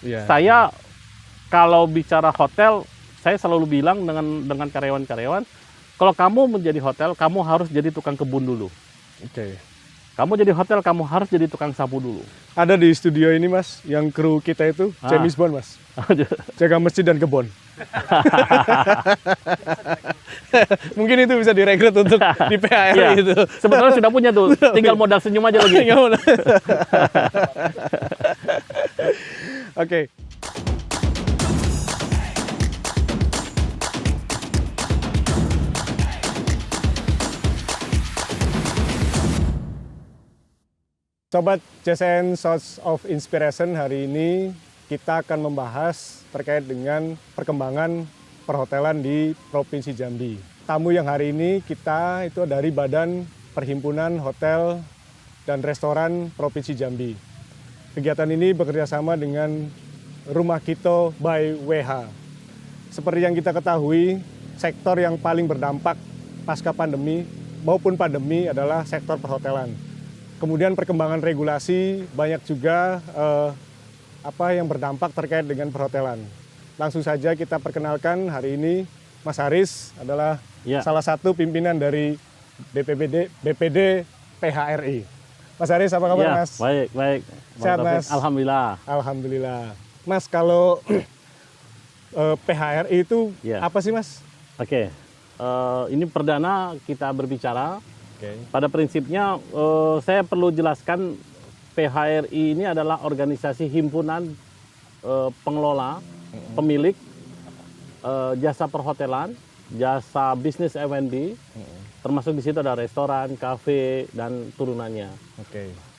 Yeah. Saya kalau bicara hotel, saya selalu bilang dengan karyawan-karyawan, kalau kamu menjadi hotel, kamu harus jadi tukang kebun dulu. Oke. Kamu jadi hotel, kamu harus jadi tukang sapu dulu. Ada di studio ini Mas, yang kru kita itu James Bond Mas. Jaga masjid dan kebun. Mungkin itu bisa direkrut untuk di PHRI Iya, itu. sebetulnya sudah punya tuh, tinggal modal senyum aja lagi. Oke. Sobat JSN Source of Inspiration, hari ini kita akan membahas terkait dengan perkembangan perhotelan di Provinsi Jambi. Tamu yang hari ini kita itu dari Badan Perhimpunan Hotel dan Restoran Provinsi Jambi. Kegiatan ini bekerja sama dengan Rumah Kito by WH. Seperti yang kita ketahui, sektor yang paling berdampak pasca pandemi maupun pandemi adalah sektor perhotelan. Kemudian perkembangan regulasi banyak juga yang berdampak terkait dengan perhotelan. Langsung saja kita perkenalkan hari ini Mas Haris adalah salah satu pimpinan dari BPD PHRI. Mas Haris, apa kabar Mas? Baik. Sehat Mas? Alhamdulillah. Alhamdulillah. Mas, kalau PHRI itu apa sih Mas? Oke, ini perdana kita berbicara. Pada prinsipnya saya perlu jelaskan PHRI ini adalah organisasi himpunan pengelola, pemilik jasa perhotelan, jasa bisnis F&B, termasuk di situ ada restoran, kafe, dan turunannya.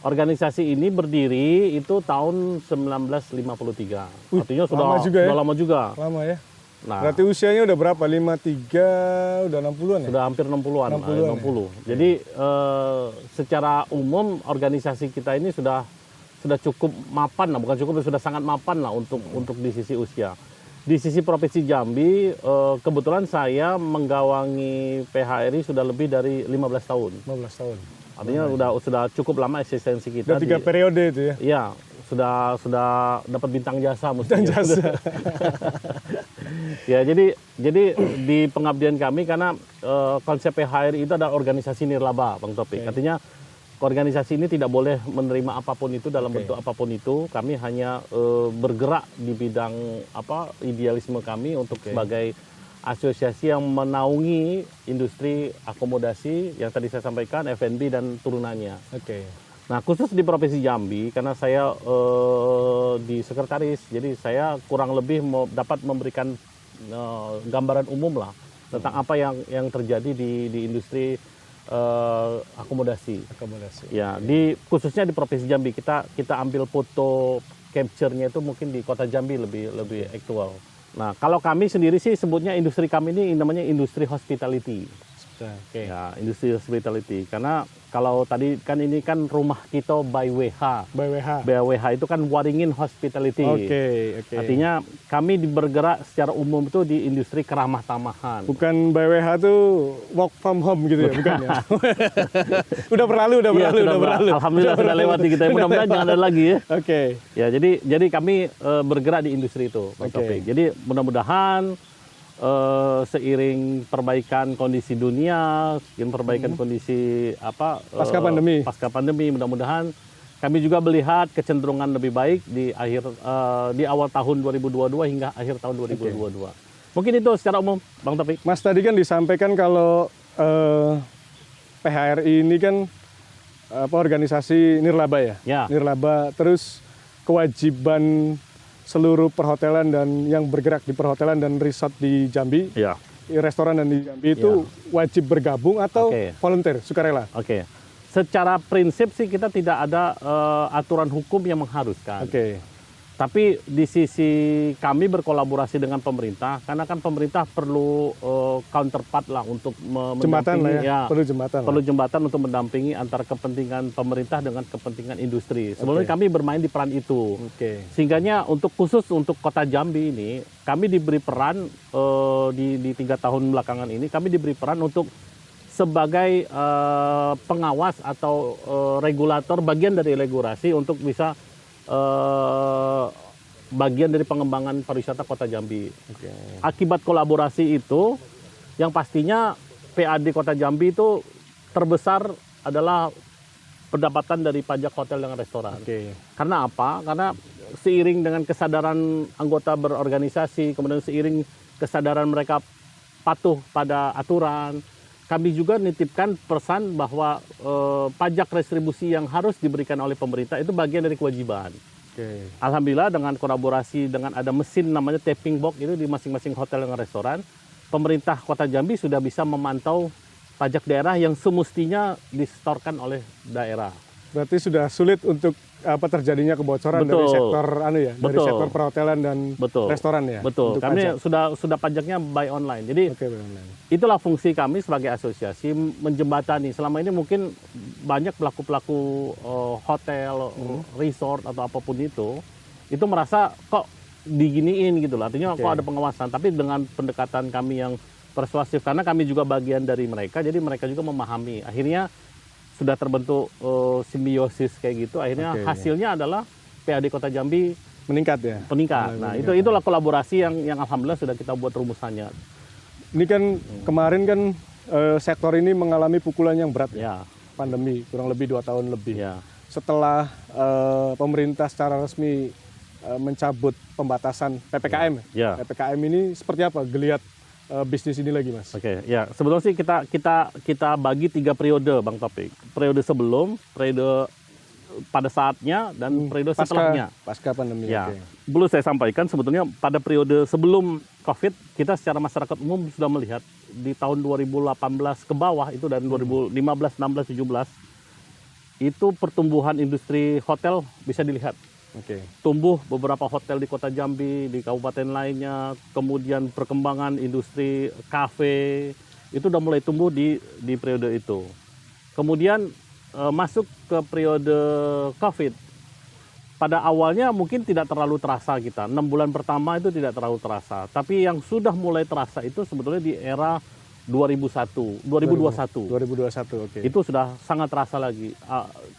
Organisasi ini berdiri itu tahun 1953. Artinya sudah lama juga. Lama ya. Nah, berarti usianya udah berapa? 53, udah 60-an ya? Sudah hampir 60-an. 60. Ya? Jadi secara umum organisasi kita ini sudah cukup mapan lah, bukan cukup, sudah sangat mapan lah untuk di sisi usia. Di sisi Provinsi Jambi, kebetulan saya menggawangi PHRI sudah lebih dari 15 tahun. 15 tahun. Artinya sudah cukup lama eksistensi kita. Sudah 3 periode itu ya? Iya, sudah dapat bintang jasa mestinya. Bintang jasa. Ya, jadi di pengabdian kami, karena konsep PHRI itu adalah organisasi nirlaba, Bang Topik. Artinya organisasi ini tidak boleh menerima apapun itu dalam bentuk apapun itu. Kami hanya bergerak di bidang idealisme kami untuk sebagai asosiasi yang menaungi industri akomodasi yang tadi saya sampaikan, F&B dan turunannya. Nah, khusus di Provinsi Jambi, karena saya di sekretaris, jadi saya kurang lebih dapat memberikan gambaran umum lah tentang apa yang terjadi di industri akomodasi. Ya, khususnya di Provinsi Jambi kita ambil foto capture-nya itu mungkin di Kota Jambi lebih aktual. Nah, kalau kami sendiri sih sebutnya industri kami ini namanya industri hospitality. Ya, industri hospitality. Karena kalau tadi kan ini kan Rumah Kito by WH. By WH itu kan Waringin Hospitality. Artinya kami bergerak secara umum itu di industri keramah tamahan. Bukan by WH itu work from home gitu ya, bukan ya? Udah berlalu. Alhamdulillah sudah lewat di kita. Mudah-mudahan jangan ada lagi ya. Ya, jadi kami bergerak di industri itu, Pak Taufik. Jadi mudah-mudahan seiring perbaikan kondisi dunia, perbaikan kondisi pasca pandemi, mudah-mudahan kami juga melihat kecenderungan lebih baik di awal tahun 2022 hingga akhir tahun 2022. Mungkin itu secara umum, Bang Taufik. Mas, tadi kan disampaikan kalau PHRI ini kan organisasi nirlaba ya? Nirlaba, terus kewajiban seluruh perhotelan dan yang bergerak di perhotelan dan resort di Jambi, restoran dan di Jambi itu wajib bergabung atau volunteer, sukarela? Secara prinsip sih kita tidak ada aturan hukum yang mengharuskan. Tapi di sisi kami berkolaborasi dengan pemerintah, karena kan pemerintah perlu counterpart lah untuk mendampingi, perlu jembatan untuk mendampingi antara kepentingan pemerintah dengan kepentingan industri. Sebenarnya kami bermain di peran itu. Sehingganya khusus untuk Kota Jambi ini, kami diberi peran di 3 tahun belakangan ini, kami diberi peran untuk sebagai pengawas atau regulator, bagian dari regulasi untuk bisa bagian dari pengembangan pariwisata Kota Jambi. Oke. Akibat kolaborasi itu, yang pastinya PAD Kota Jambi itu terbesar adalah pendapatan dari pajak hotel dan restoran. Oke. Karena apa? Karena seiring dengan kesadaran anggota berorganisasi, kemudian seiring kesadaran mereka patuh pada aturan, kami juga nitipkan pesan bahwa pajak retribusi yang harus diberikan oleh pemerintah itu bagian dari kewajiban. Oke. Alhamdulillah dengan kolaborasi dengan ada mesin namanya tapping box itu di masing-masing hotel dan restoran, pemerintah Kota Jambi sudah bisa memantau pajak daerah yang semestinya disetorkan oleh daerah. Berarti sudah sulit untuk terjadinya kebocoran dari Betul. sektor dari Betul. sektor perhotelan dan Betul. restoran ya. Betul. untuk Kami pajak. sudah pajaknya by online. Jadi Oke, benar. itulah fungsi kami sebagai asosiasi menjembatani. Selama ini mungkin banyak pelaku-pelaku hotel, resort atau apapun itu merasa kok diginiin gitu lah. Artinya Oke. kok ada pengawasan. Tapi dengan pendekatan kami yang persuasif, karena kami juga bagian dari mereka, jadi mereka juga memahami. Akhirnya sudah terbentuk simbiosis kayak gitu. Akhirnya Oke. hasilnya adalah PAD Kota Jambi Meningkat ya. peningkat. Nah, itulah kolaborasi yang alhamdulillah sudah kita buat rumusannya. Ini kan kemarin kan sektor ini mengalami pukulan yang berat ya. Ya, Pandemi kurang lebih 2 tahun lebih. ya. Setelah pemerintah secara resmi mencabut pembatasan PPKM. Ya. PPKM ini seperti apa geliat bisnis ini lagi, Mas? Oke, ya sebetulnya sih kita bagi 3 periode, Bang Topik. Periode sebelum, periode pada saatnya, dan periode setelahnya. Pasca pandemi. Ya, Oke. perlu saya sampaikan sebetulnya pada periode sebelum COVID kita secara masyarakat umum sudah melihat di tahun 2018 ke bawah itu dan 2015, 16, 17 itu pertumbuhan industri hotel bisa dilihat. Oke. Tumbuh beberapa hotel di Kota Jambi, di kabupaten lainnya, kemudian perkembangan industri kafe itu udah mulai tumbuh di periode itu. Kemudian masuk ke periode COVID. Pada awalnya mungkin tidak terlalu terasa kita, 6 bulan pertama itu tidak terlalu terasa. Tapi yang sudah mulai terasa itu sebetulnya di era 2021. 2021, oke. Itu sudah sangat terasa lagi.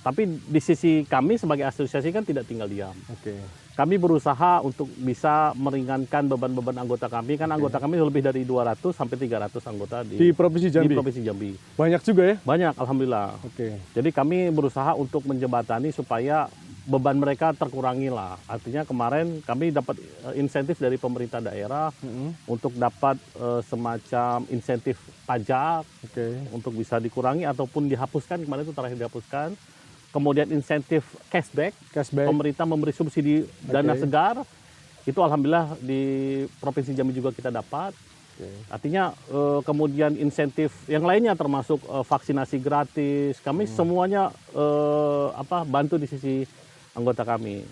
Tapi di sisi kami sebagai asosiasi kan tidak tinggal diam. Oke. Kami berusaha untuk bisa meringankan beban-beban anggota kami. Kan anggota kami lebih dari 200 sampai 300 anggota Di Provinsi Jambi? di Provinsi Jambi. Banyak juga ya? Banyak, alhamdulillah. Oke. Jadi kami berusaha untuk menjembatani supaya beban mereka terkurangi lah. Artinya kemarin kami dapat insentif dari pemerintah daerah untuk dapat semacam insentif pajak Oke. untuk bisa dikurangi ataupun dihapuskan. Kemarin itu terakhir dihapuskan. Kemudian insentif cashback. Cashback. Pemerintah memberi subsidi dana Oke. segar. Itu alhamdulillah di Provinsi Jambi juga kita dapat. Oke. Artinya kemudian insentif yang lainnya termasuk vaksinasi gratis. Kami semuanya bantu di sisi anggota kami.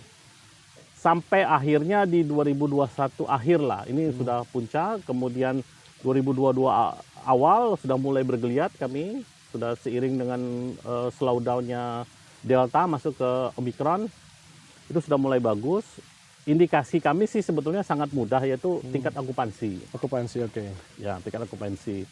Sampai akhirnya di 2021 akhir lah. Ini sudah puncak. Kemudian 2022 awal sudah mulai bergeliat kami. Sudah seiring dengan slowdown-nya Delta masuk ke Omicron. Itu sudah mulai bagus. Indikasi kami sih sebetulnya sangat mudah, yaitu tingkat okupansi. Okupansi, oke. Ya, tingkat okupansi.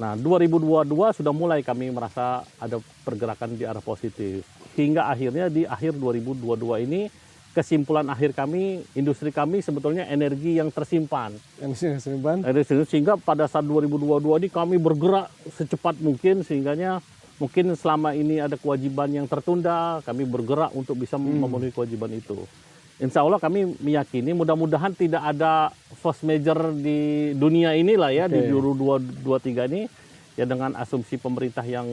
Nah, 2022 sudah mulai kami merasa ada pergerakan di arah positif. Hingga akhirnya di akhir 2022 ini, kesimpulan akhir kami, industri kami sebetulnya energi yang tersimpan. Yang simpan? Sehingga pada saat 2022 ini kami bergerak secepat mungkin, sehingganya mungkin selama ini ada kewajiban yang tertunda, kami bergerak untuk bisa memenuhi kewajiban itu. Insya Allah kami meyakini mudah-mudahan tidak ada force major di dunia inilah ya, di 2023 ini ya, dengan asumsi pemerintah yang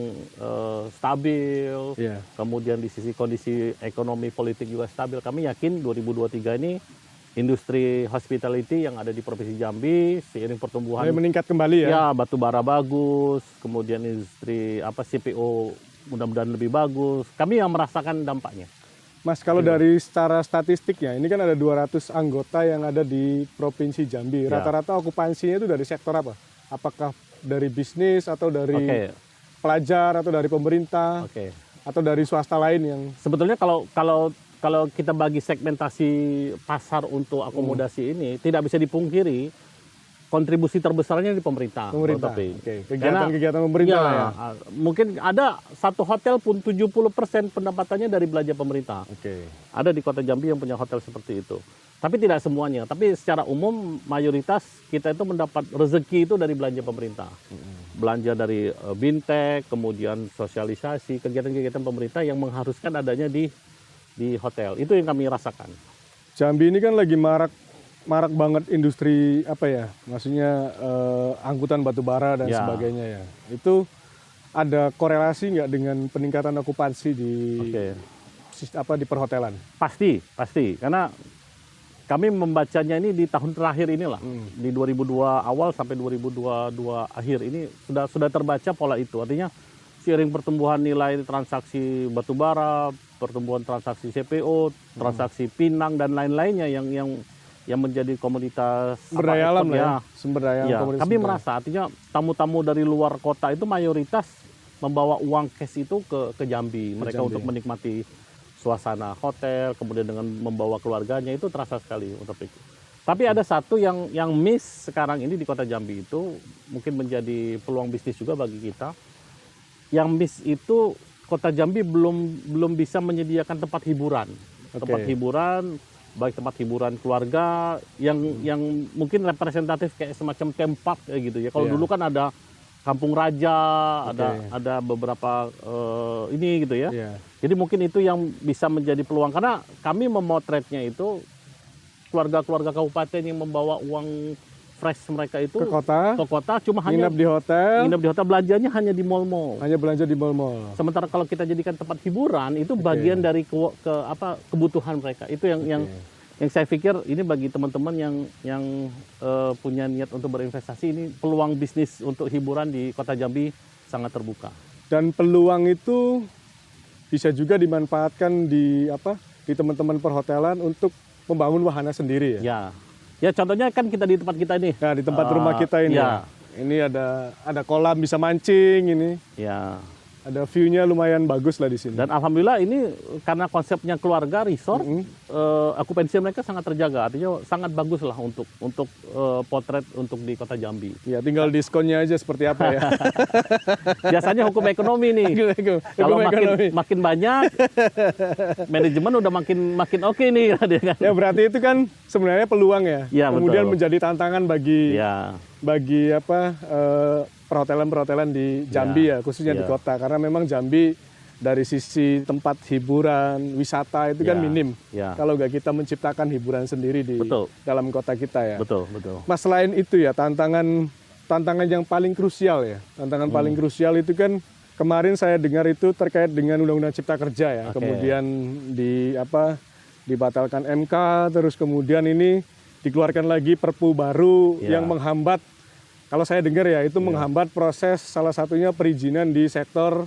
stabil, Iya. kemudian di sisi kondisi ekonomi politik juga stabil. Kami yakin 2023 ini industri hospitality yang ada di Provinsi Jambi seiring pertumbuhan Meningkat kembali ya? ya, batu bara bagus, kemudian industri CPO mudah-mudahan lebih bagus. Kami yang merasakan dampaknya. Mas, kalau dari secara statistiknya, ini kan ada 200 anggota yang ada di Provinsi Jambi. Ya. Rata-rata okupansinya itu dari sektor apa? Apakah dari bisnis atau dari Oke. pelajar atau dari pemerintah Oke. atau dari swasta lain yang Sebetulnya kalau kita bagi segmentasi pasar untuk akomodasi ini tidak bisa dipungkiri kontribusi terbesarnya di pemerintah. pemerintah? Bang Topik. Oke, kegiatan-kegiatan pemerintah Ya, lah ya? mungkin ada satu hotel pun 70% pendapatannya dari belanja pemerintah. Oke. Ada di Kota Jambi yang punya hotel seperti itu. Tapi tidak semuanya. Tapi secara umum mayoritas kita itu mendapat rezeki itu dari belanja pemerintah. Belanja dari bintek, kemudian sosialisasi, kegiatan-kegiatan pemerintah yang mengharuskan adanya di hotel. Itu yang kami rasakan. Jambi ini kan lagi marak banget industri apa ya? Maksudnya angkutan batu bara dan Ya. sebagainya ya. Itu ada korelasi nggak dengan peningkatan okupansi di di perhotelan? Pasti. Karena kami membacanya ini di tahun terakhir inilah, di 2002 awal sampai 2022 akhir ini sudah terbaca pola itu. Artinya seiring pertumbuhan nilai transaksi batubara, pertumbuhan transaksi CPO, transaksi pinang dan lain-lainnya yang menjadi komoditas Sumber daya alam lah ya. ya. Sumber daya Ya, komoditas kami sumber daya. merasa artinya tamu-tamu dari luar kota itu mayoritas membawa uang cash itu ke Jambi. Mereka Jambi. untuk menikmati suasana hotel, kemudian dengan membawa keluarganya itu terasa sekali untuk itu. Tapi ada satu yang miss sekarang ini di kota Jambi itu mungkin menjadi peluang bisnis juga bagi kita. Yang miss itu kota Jambi belum bisa menyediakan tempat hiburan. Tempat hiburan, baik tempat hiburan keluarga yang mungkin representatif kayak semacam tempat kayak gitu ya. Kalau dulu kan ada Kampung Raja, ada beberapa ini gitu ya. Jadi mungkin itu yang bisa menjadi peluang karena kami memotretnya itu keluarga-keluarga kabupaten yang membawa uang fresh mereka itu Ke kota, cuma hanya nginep di hotel, belanjanya hanya di mall-mall. hanya belanja di mall-mall. Sementara kalau kita jadikan tempat hiburan itu bagian dari kebutuhan mereka. Itu yang saya pikir ini bagi teman-teman yang punya niat untuk berinvestasi, ini peluang bisnis untuk hiburan di Kota Jambi sangat terbuka. Dan peluang itu bisa juga dimanfaatkan di teman-teman perhotelan untuk membangun wahana sendiri ya. Ya contohnya kan kita di tempat kita ini. Nah, di tempat rumah kita ini. Ya. Ini ada kolam bisa mancing ini. Ya. Ada view-nya lumayan bagus lah di sini. Dan alhamdulillah ini karena konsepnya keluarga resort, okupansi mereka sangat terjaga. Artinya sangat bagus lah untuk potret untuk di Kota Jambi. Ya, tinggal diskonnya aja seperti apa ya. Biasanya hukum ekonomi nih. Kalau makin banyak, manajemen udah makin oke nih. Ya berarti itu kan sebenarnya peluang ya. Ya, kemudian betul. menjadi tantangan bagi perhotelan-perhotelan di Jambi ya, khususnya di kota. Karena memang Jambi dari sisi tempat hiburan, wisata itu kan minim. Kalau nggak kita menciptakan hiburan sendiri di dalam kota kita ya. Betul. Mas, selain itu ya tantangan yang paling krusial ya. Tantangan paling krusial itu kan kemarin saya dengar itu terkait dengan Undang-Undang Cipta Kerja ya. Kemudian dibatalkan MK, terus kemudian ini dikeluarkan lagi Perpu baru yang menghambat. Kalau saya dengar ya itu menghambat proses salah satunya perizinan di sektor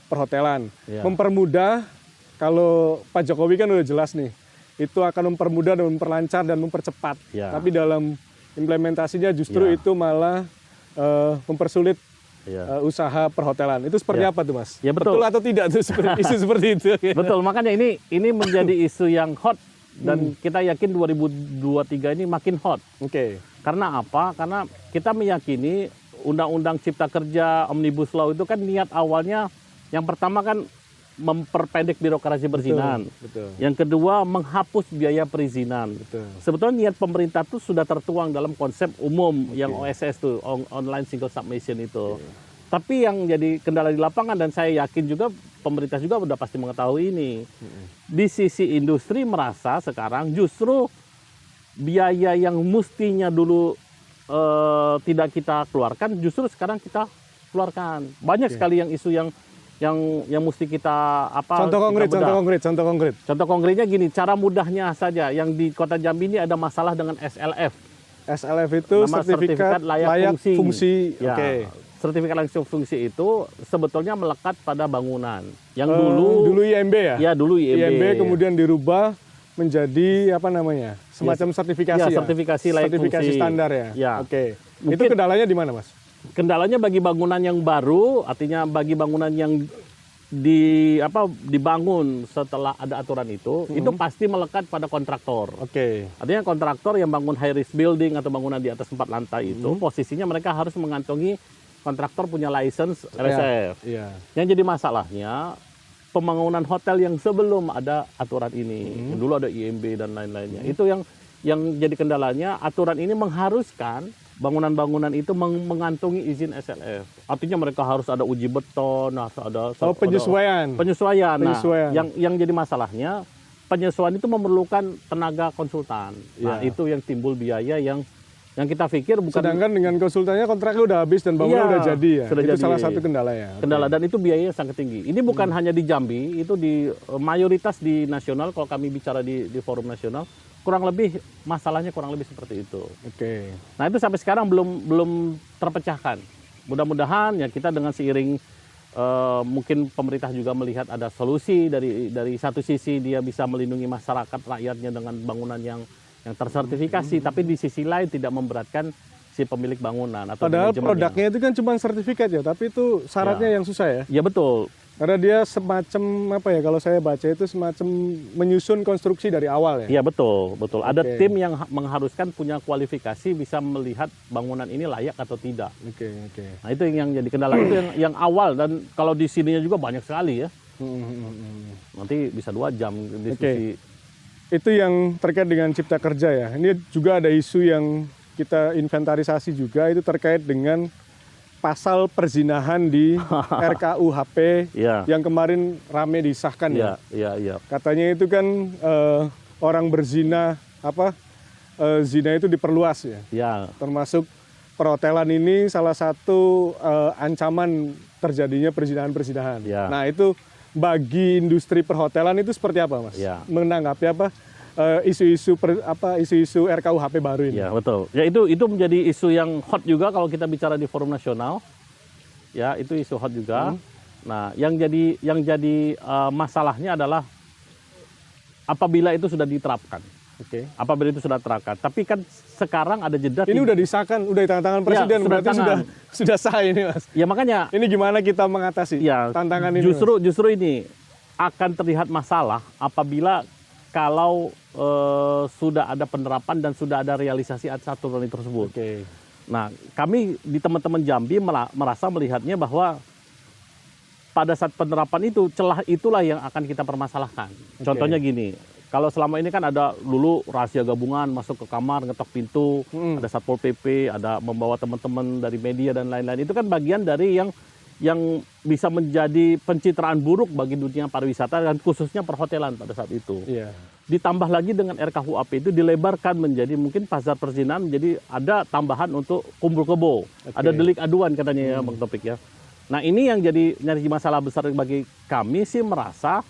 perhotelan. Mempermudah, kalau Pak Jokowi kan udah jelas nih, itu akan mempermudah dan memperlancar dan mempercepat. Tapi dalam implementasinya justru itu malah mempersulit usaha perhotelan. Itu seperti apa tuh Mas? Ya, betul atau tidak tuh isu seperti itu? Betul, makanya ini menjadi isu yang hot dan kita yakin 2023 ini makin hot. Karena apa? Karena kita meyakini Undang-Undang Cipta Kerja, Omnibus Law itu kan niat awalnya yang pertama kan memperpendek birokrasi perizinan. Betul. Yang kedua menghapus biaya perizinan. Sebetulnya niat pemerintah itu sudah tertuang dalam konsep umum yang OSS itu, Online Single Submission itu. Tapi yang jadi kendala di lapangan dan saya yakin juga pemerintah juga udah pasti mengetahui ini. Di sisi industri merasa sekarang justru biaya yang mestinya dulu tidak kita keluarkan, justru sekarang kita keluarkan. Banyak sekali yang isu yang mesti kita Contoh konkret. Contoh konkretnya gini, cara mudahnya saja. Yang di Kota Jambi ini ada masalah dengan SLF. SLF itu sertifikat layak fungsi. Ya, sertifikat layak fungsi itu sebetulnya melekat pada bangunan. Yang dulu IMB ya? Ya, dulu IMB. Kemudian dirubah menjadi semacam sertifikasi sertifikasi layak sertifikasi fungsi. standar ya. Mungkin, itu kendalanya di mana Mas? Kendalanya bagi bangunan yang baru, artinya bagi bangunan yang dibangun setelah ada aturan itu pasti melekat pada kontraktor. Artinya kontraktor yang bangun high risk building atau bangunan di atas 4 lantai itu posisinya mereka harus mengantongi kontraktor punya license RSF. Yang jadi masalahnya pembangunan hotel yang sebelum ada aturan ini. Dulu ada IMB dan lain-lainnya. Itu yang jadi kendalanya, aturan ini mengharuskan bangunan-bangunan itu mengantongi izin SLF. Artinya mereka harus ada uji beton, ada penyesuaian. Penyesuaian. Nah, Penyesuaian. yang jadi masalahnya penyesuaian itu memerlukan tenaga konsultan. Nah, Ya. itu yang timbul biaya yang kita pikir bukan. Sedangkan dengan konsultannya kontraknya udah habis dan bangunan Iya, udah jadi ya. sudah Itu jadi. salah satu kendala ya. Kendala dan itu biayanya sangat tinggi. Ini bukan hanya di Jambi, itu di mayoritas di nasional. Kalau kami bicara di forum nasional, kurang lebih masalahnya kurang lebih seperti itu. Oke. Nah itu sampai sekarang belum terpecahkan. Mudah-mudahan ya kita dengan seiring mungkin pemerintah juga melihat ada solusi dari satu sisi dia bisa melindungi masyarakat rakyatnya dengan bangunan yang tersertifikasi, tapi di sisi lain tidak memberatkan si pemilik bangunan atau Padahal manajemennya. produknya itu kan cuma sertifikat ya, tapi itu syaratnya yang susah ya. Ya betul. Karena dia semacam apa ya, kalau saya baca itu semacam menyusun konstruksi dari awal ya. Iya betul. Ada Oke. tim yang mengharuskan punya kualifikasi bisa melihat bangunan ini layak atau tidak. Oke. Nah itu yang jadi kendala itu yang awal, dan kalau di sininya juga banyak sekali ya. Nanti bisa 2 jam diskusi. Itu yang terkait dengan cipta kerja ya. Ini juga ada isu yang kita inventarisasi juga, itu terkait dengan pasal perzinahan di RKUHP Iya. yang kemarin rame disahkan ya. Iya. Katanya itu kan orang berzina zina itu diperluas ya. Ya, Termasuk perhotelan ini salah satu ancaman terjadinya perzinahan-perzinahan. Ya. Nah, itu bagi industri perhotelan itu seperti apa, Mas? Ya. Menanggapi isu-isu RKUHP baru ini? ya betul. Ya itu menjadi isu yang hot juga kalau kita bicara di forum nasional. Ya, itu isu hot juga. Nah, yang jadi masalahnya adalah apabila itu sudah diterapkan. Oke. Apabila itu sudah terapkan. Tapi kan sekarang ada jeda. Ini udah disahkan, udah ditandatangan presiden, sudah berarti tangan. sudah sah ini, Mas. Ya makanya Ini gimana kita mengatasi ya tantangan ini? justru ini akan terlihat masalah apabila kalau sudah ada penerapan dan sudah ada realisasi aturan tersebut. Oke. Nah, kami di teman-teman Jambi merasa melihatnya bahwa pada saat penerapan itu celah itulah yang akan kita permasalahkan. Contohnya gini, kalau selama ini kan ada dulu rahasia gabungan masuk ke kamar, ngetok pintu, ada Satpol PP, ada membawa teman-teman dari media dan lain-lain. Itu kan bagian dari yang bisa menjadi pencitraan buruk bagi dunia pariwisata dan khususnya perhotelan pada saat itu. Iya. Ditambah lagi dengan RKUHP itu dilebarkan menjadi mungkin pasar perzinahan, menjadi ada tambahan untuk kumpul kebo. Ada delik aduan katanya ya Bang Topik ya. Nah ini yang jadi masalah besar bagi kami sih, merasa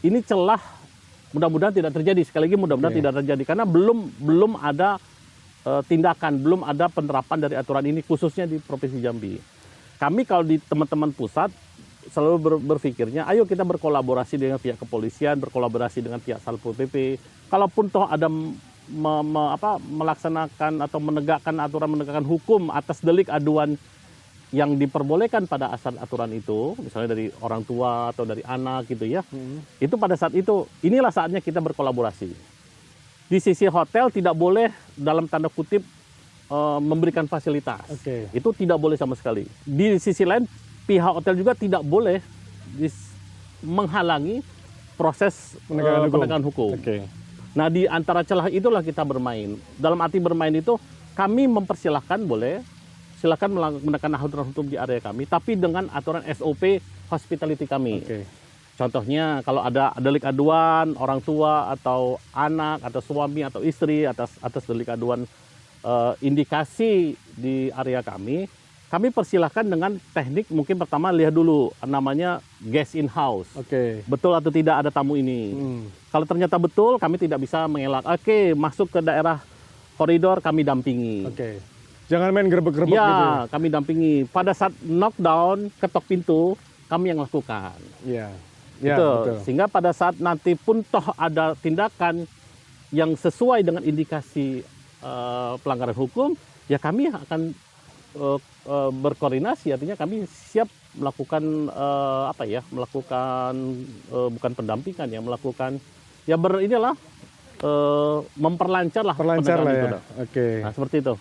ini celah mudah-mudahan tidak terjadi. Sekali lagi mudah-mudahan tidak terjadi karena belum ada tindakan, belum ada penerapan dari aturan ini khususnya di Provinsi Jambi. Kami kalau di teman-teman pusat selalu berpikirnya, ayo kita berkolaborasi dengan pihak kepolisian, berkolaborasi dengan pihak Satpol PP. Kalaupun toh ada melaksanakan atau menegakkan hukum atas delik aduan yang diperbolehkan pada asal aturan itu, misalnya dari orang tua atau dari anak gitu ya, itu pada saat itu, inilah saatnya kita berkolaborasi. Di sisi hotel tidak boleh dalam tanda kutip memberikan fasilitas. Oke. Itu tidak boleh sama sekali. Di sisi lain, pihak hotel juga tidak boleh menghalangi proses penegakan hukum. Oke. Nah, di antara celah itulah kita bermain. Dalam arti bermain itu, kami mempersilahkan boleh, silakan menggunakan aturan hukum di area kami, tapi dengan aturan SOP hospitality kami. Oke. Contohnya kalau ada delik aduan orang tua atau anak atau suami atau istri atas delik aduan indikasi di area kami persilahkan dengan teknik mungkin pertama lihat dulu namanya guest in house. Oke. Betul atau tidak ada tamu ini. Kalau ternyata betul, kami tidak bisa mengelak. Oke, masuk ke daerah koridor kami dampingi. Oke. Jangan main gerbek-gerbek Ya, gitu. kami dampingi. Pada saat knockdown, ketok pintu, kami yang lakukan. Iya. Ya, Betul. betul. Sehingga pada saat nanti pun toh ada tindakan yang sesuai dengan indikasi pelanggaran hukum, ya kami akan berkoordinasi. Artinya kami siap melakukan bukan pendampingan ya, melakukan ya memperlancar lah Perlancar penegakan lah itu ya. dah. Oke. Nah seperti itu.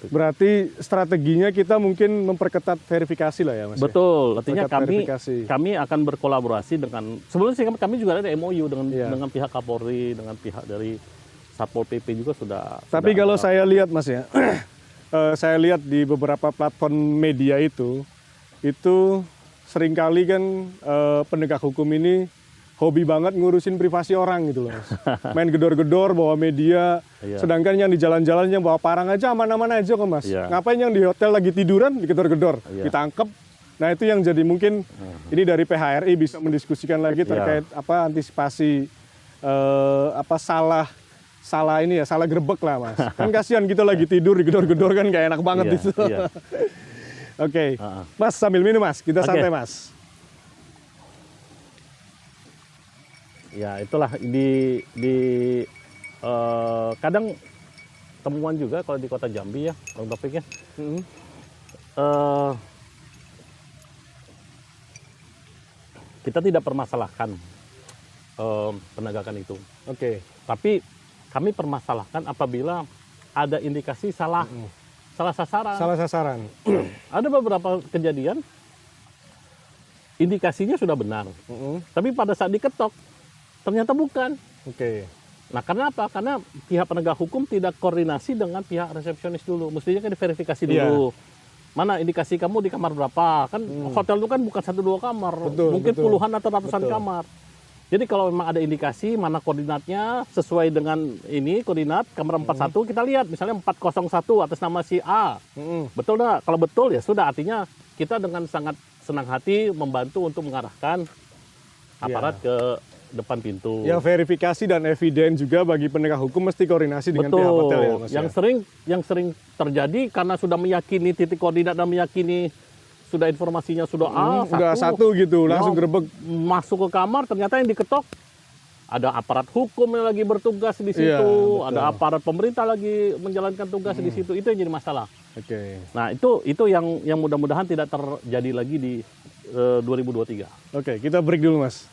Taufik. Berarti strateginya kita mungkin memperketat verifikasi lah ya Mas. Betul, artinya Berkat verifikasi. kami akan berkolaborasi dengan, sebelumnya sih kami juga ada MOU Iya. dengan pihak Kapolri, dengan pihak dari Satpol PP juga sudah. Tapi sudah kalau ada. saya lihat Mas ya, saya lihat di beberapa platform media itu seringkali kan penegak hukum ini hobi banget ngurusin privasi orang gitu loh Mas. Main gedor-gedor bawa media, Iya. sedangkan yang di jalan-jalan yang bawa parang aja aman-aman aja kok Mas. Iya. Ngapain yang di hotel lagi tiduran digedor-gedor, Iya. ditangkep. Nah itu yang jadi mungkin ini dari PHRI bisa mendiskusikan lagi terkait apa antisipasi salah ini ya, salah grebek lah Mas. Kan kasihan kita lagi tidur digedor-gedor kan gak enak banget Iya, itu. iya. Oke, Mas sambil minum Mas, kita Oke. santai Mas. Ya itulah kadang temuan juga kalau di kota Jambi ya, Bang Taufik ya. Kita tidak permasalahkan penegakan itu. Oke. Tapi kami permasalahkan apabila ada indikasi salah sasaran. Salah sasaran. Ada beberapa kejadian indikasinya sudah benar, tapi pada saat diketok ternyata bukan. Oke. Nah, karena apa? Karena pihak penegak hukum tidak koordinasi dengan pihak resepsionis dulu. Mestinya kan diverifikasi dulu. Mana indikasi kamu di kamar berapa? Kan hotel itu kan bukan 1-2 kamar, mungkin puluhan atau ratusan kamar. Jadi kalau memang ada indikasi mana koordinatnya sesuai dengan ini koordinat kamar 41 kita lihat misalnya 401 atas nama si A. Betul enggak? Kalau betul ya sudah, artinya kita dengan sangat senang hati membantu untuk mengarahkan aparat ke depan pintu. Ya verifikasi dan eviden juga bagi penegak hukum mesti koordinasi dengan pihak hotel ya Mas. Yang sering terjadi karena sudah meyakini titik koordinat dan meyakini sudah informasinya sudah udah satu gitu, langsung gerebek. Masuk ke kamar ternyata yang diketok ada aparat hukum yang lagi bertugas di situ, Iya, ada aparat pemerintah lagi menjalankan tugas di situ. Itu yang jadi masalah. Oke. Nah, itu yang mudah-mudahan tidak terjadi lagi di 2023. Oke, kita break dulu Mas.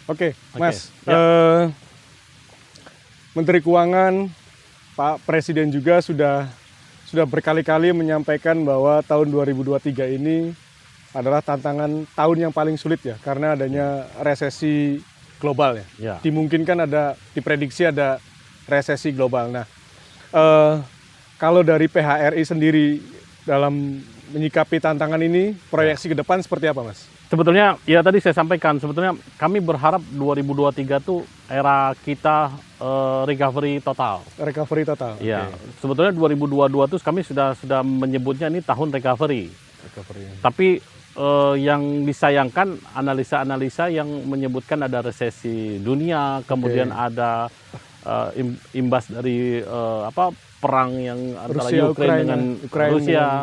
Oke, Mas. Menteri Keuangan, Pak Presiden juga sudah berkali-kali menyampaikan bahwa tahun 2023 ini adalah tantangan tahun yang paling sulit ya, karena adanya resesi global ya. Ya. Dimungkinkan diprediksi ada resesi global. Nah, kalau dari PHRI sendiri dalam menyikapi tantangan ini, proyeksi ke depan seperti apa, Mas? Sebetulnya ya tadi saya sampaikan, sebetulnya kami berharap 2023 tuh era kita recovery total. Recovery total. Iya, Oke. sebetulnya 2022 tuh kami sudah menyebutnya ini tahun recovery. Recovery. Tapi yang disayangkan analisa-analisa yang menyebutkan ada resesi dunia, kemudian ada imbas dari perang yang antara Ukraina dengan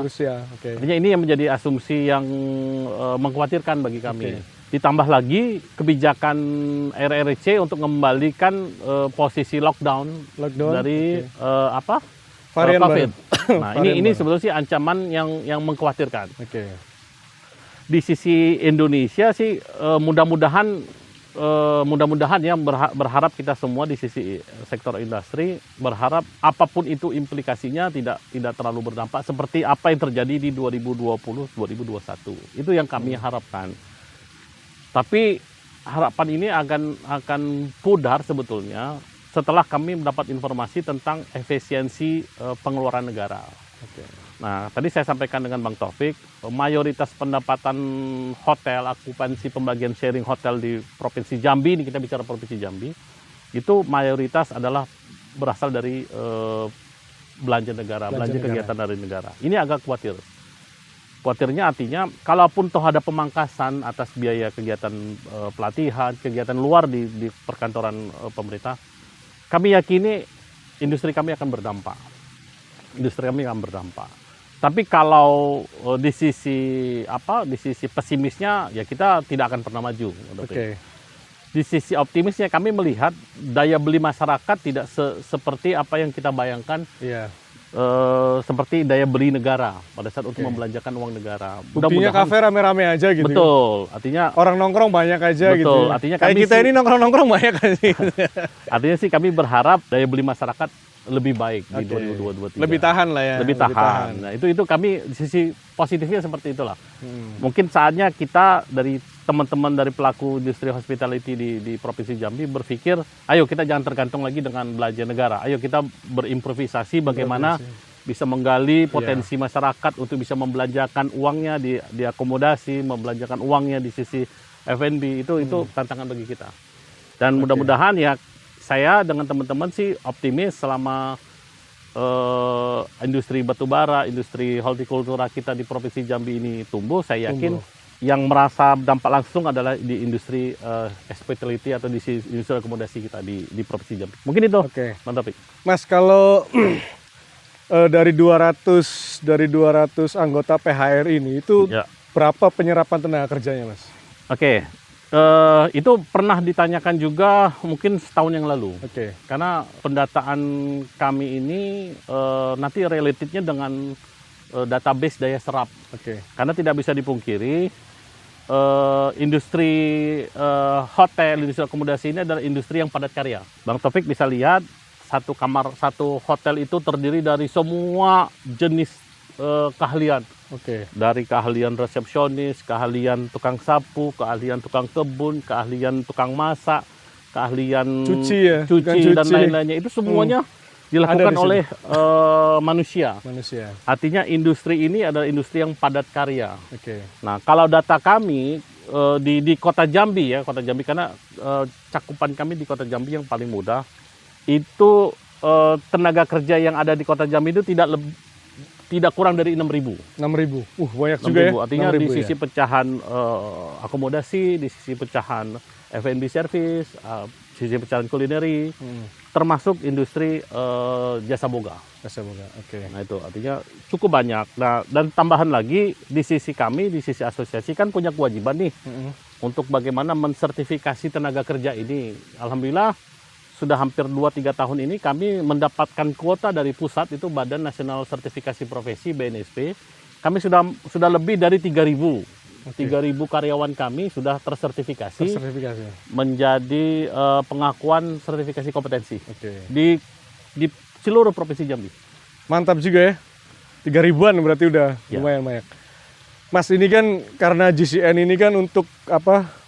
Rusia. Oke. Artinya ini yang menjadi asumsi yang mengkhawatirkan bagi kami. Ditambah lagi kebijakan RRC untuk mengembalikan posisi lockdown dari Varian COVID. baru. Nah, Varian ini baru. sebetulnya sih ancaman yang mengkhawatirkan. Oke. Di sisi Indonesia sih mudah-mudahan ya berharap kita semua di sisi sektor industri berharap apapun itu implikasinya tidak terlalu berdampak seperti apa yang terjadi di 2020-2021. Itu yang kami harapkan. Tapi harapan ini akan pudar sebetulnya setelah kami mendapat informasi tentang efisiensi pengeluaran negara. Oke. Nah, tadi saya sampaikan dengan Bang Taufik, mayoritas pendapatan hotel, akupansi pembagian sharing hotel di Provinsi Jambi, ini kita bicara Provinsi Jambi, itu mayoritas adalah berasal dari belanja negara, belanja kegiatan dari negara. Ini agak khawatir. Khawatirnya artinya, kalaupun toh ada pemangkasan atas biaya kegiatan pelatihan, kegiatan luar di perkantoran pemerintah, kami yakini industri kami akan berdampak. Tapi kalau di sisi pesimisnya ya kita tidak akan pernah maju. Oke. Di sisi optimisnya kami melihat daya beli masyarakat tidak seperti apa yang kita bayangkan. Iya. Seperti daya beli negara pada saat untuk membelanjakan uang negara. Buktinya kafe rame-rame aja gitu. Betul. Artinya orang nongkrong banyak aja gitu. betul. Artinya kayak kami kita ini nongkrong banyak aja. Artinya sih kami berharap daya beli masyarakat lebih baik di 2023. Lebih tahan lah ya. Lebih tahan. Nah, itu kami sisi positifnya seperti itulah. Mungkin saatnya kita dari teman-teman dari pelaku industri hospitality di Provinsi Jambi berpikir, ayo kita jangan tergantung lagi dengan belanja negara. Ayo kita berimprovisasi bagaimana bisa menggali potensi masyarakat untuk bisa membelanjakan uangnya di akomodasi, membelanjakan uangnya di sisi F&B. Itu tantangan bagi kita. Dan mudah-mudahan ya saya dengan teman-teman sih optimis selama industri batubara, industri hortikultura kita di Provinsi Jambi ini tumbuh, saya yakin yang merasa dampak langsung adalah di industri hospitality atau di industri akomodasi kita di Provinsi Jambi. Mungkin itu. Oke. Mantap. Mas, kalau dari 200 anggota PHR ini itu berapa penyerapan tenaga kerjanya, Mas? Oke. Itu pernah ditanyakan juga mungkin setahun yang lalu. Oke. Karena pendataan kami ini nanti relatednya dengan database daya serap. Oke. Karena tidak bisa dipungkiri industri hotel, industri akomodasi ini adalah industri yang padat karya. Bang Taufik bisa lihat satu hotel itu terdiri dari semua jenis keahlian. Oke. Dari keahlian resepsionis, keahlian tukang sapu, keahlian tukang kebun, keahlian tukang masak, keahlian cuci dan lain-lainnya. Itu semuanya dilakukan oleh manusia. Artinya industri ini adalah industri yang padat karya. Oke. Nah, kalau data kami di Kota Jambi ya, Kota Jambi karena cakupan kami di Kota Jambi yang paling mudah, itu tenaga kerja yang ada di Kota Jambi itu tidak kurang dari 6.000. 6.000. Banyak juga ya. Artinya di sisi pecahan akomodasi, di sisi pecahan F&B service, sisi pecahan kulineri, termasuk industri jasa boga. Jasa boga. Oke. Nah, itu artinya cukup banyak. Nah, dan tambahan lagi di sisi kami, di sisi asosiasi kan punya kewajiban nih untuk bagaimana mensertifikasi tenaga kerja ini. Alhamdulillah sudah hampir 2-3 tahun ini kami mendapatkan kuota dari pusat, itu Badan Nasional Sertifikasi Profesi BNSP. Kami sudah lebih dari 3.000. 3.000 karyawan kami sudah tersertifikasi menjadi pengakuan sertifikasi kompetensi di seluruh Provinsi Jambi. Mantap juga ya. 3.000-an berarti udah lumayan banyak. Mas, ini kan karena GCN ini kan untuk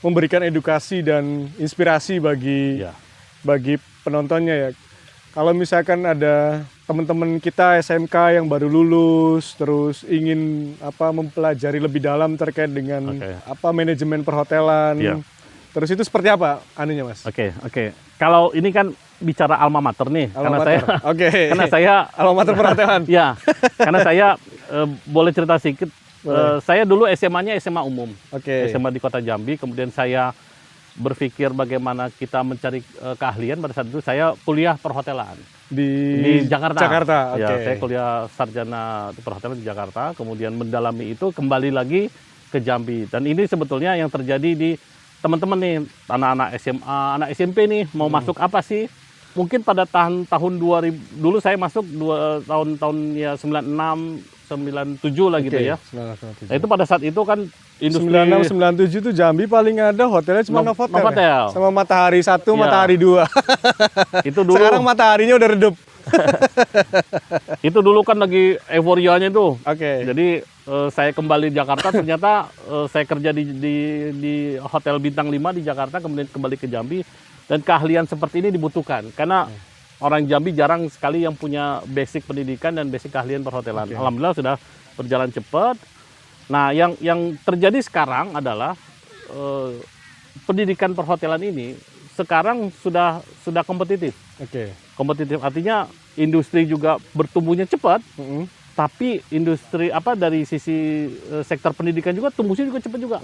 memberikan edukasi dan inspirasi bagi penontonnya ya. Kalau misalkan ada teman-teman kita SMK yang baru lulus terus ingin mempelajari lebih dalam terkait dengan manajemen perhotelan. Iya. Terus itu seperti apa anunya, Mas? Oke. Kalau ini kan bicara alma mater nih, karena saya alma mater perhotelan. Ya, karena saya boleh cerita sedikit. Saya dulu SMA-nya SMA umum, SMA di Kota Jambi. Kemudian saya berpikir bagaimana kita mencari keahlian. Pada saat itu saya kuliah perhotelan di Jakarta. Ya, saya kuliah sarjana perhotelan di Jakarta. Kemudian mendalami itu kembali lagi ke Jambi. Dan ini sebetulnya yang terjadi di teman-teman nih, anak-anak SMA, anak SMP nih, mau masuk apa sih? Mungkin pada tahun 2000, dulu saya masuk tahun-tahun ya 96, 97 lah gitu ya. 97. Nah, itu pada saat itu kan industri 96, 97 itu Jambi paling ada hotelnya cuma Novotel. Novotel. Sama Matahari 1, Matahari 2. Itu dulu. Sekarang mataharinya udah redup. Itu dulu kan lagi euforianya tuh. Oke. Jadi saya kembali di Jakarta, ternyata saya kerja di Hotel Bintang 5 di Jakarta, kemudian kembali ke Jambi, dan keahlian seperti ini dibutuhkan karena orang Jambi jarang sekali yang punya basic pendidikan dan basic keahlian perhotelan. Alhamdulillah sudah berjalan cepat. Nah, yang terjadi sekarang adalah pendidikan perhotelan ini sekarang sudah kompetitif. Kompetitif artinya industri juga bertumbuhnya cepat. Tapi industri dari sisi sektor pendidikan juga tumbuhnya juga cepat juga.